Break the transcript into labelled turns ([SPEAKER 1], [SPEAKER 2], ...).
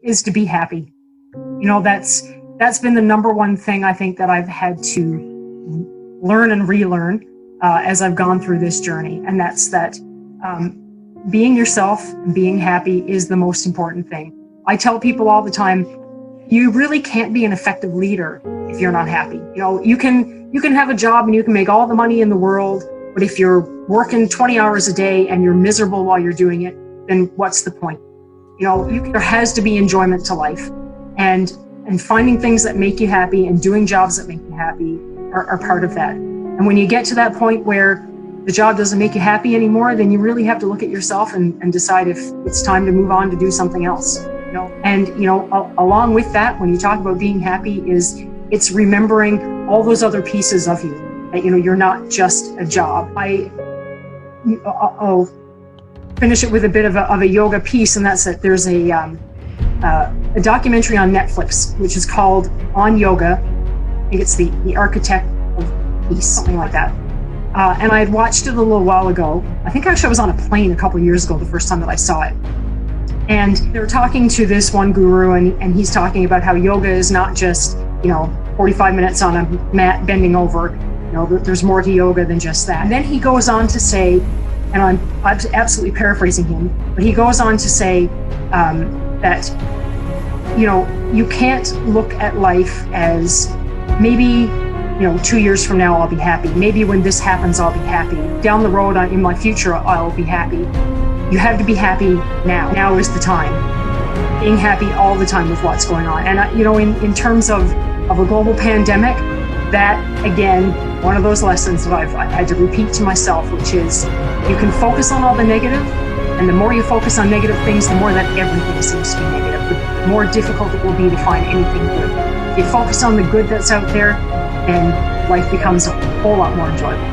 [SPEAKER 1] is to be happy. That's been the number one thing I think that I've had to learn and relearn as I've gone through this journey. And that's that being yourself and being happy is the most important thing. I tell people all the time, you really can't be an effective leader if you're not happy. You can have a job and you can make all the money in the world, but if you're working 20 hours a day and you're miserable while you're doing it, then what's the point? There has to be enjoyment to life, and finding things that make you happy and doing jobs that make you happy are part of that. And when you get to that point where the job doesn't make you happy anymore, then you really have to look at yourself and decide if it's time to move on to do something else. Along with that, when you talk about being happy, it's remembering all those other pieces of you. That, you're not just a job. I'll finish it with a bit of a yoga piece, and that's that there's a documentary on Netflix which is called On Yoga. I think it's the Architect of Peace, something like that. And I had watched it a little while ago. I think actually I was on a plane a couple of years ago the first time that I saw it. And they were talking to this one guru, and he's talking about how yoga is not just 45 minutes on a mat bending over. There's more to yoga than just that. And then he goes on to say, and I'm absolutely paraphrasing him, but he goes on to say that you can't look at life as maybe 2 years from now I'll be happy. Maybe when this happens I'll be happy. Down the road in my future I'll be happy. You have to be happy now. Now is the time. Being happy all the time with what's going on. And in terms of a global pandemic, that again, one of those lessons that I've had to repeat to myself, which is you can focus on all the negative, and the more you focus on negative things, the more that everything seems to be negative, the more difficult it will be to find anything good. If you focus on the good that's out there, then life becomes a whole lot more enjoyable.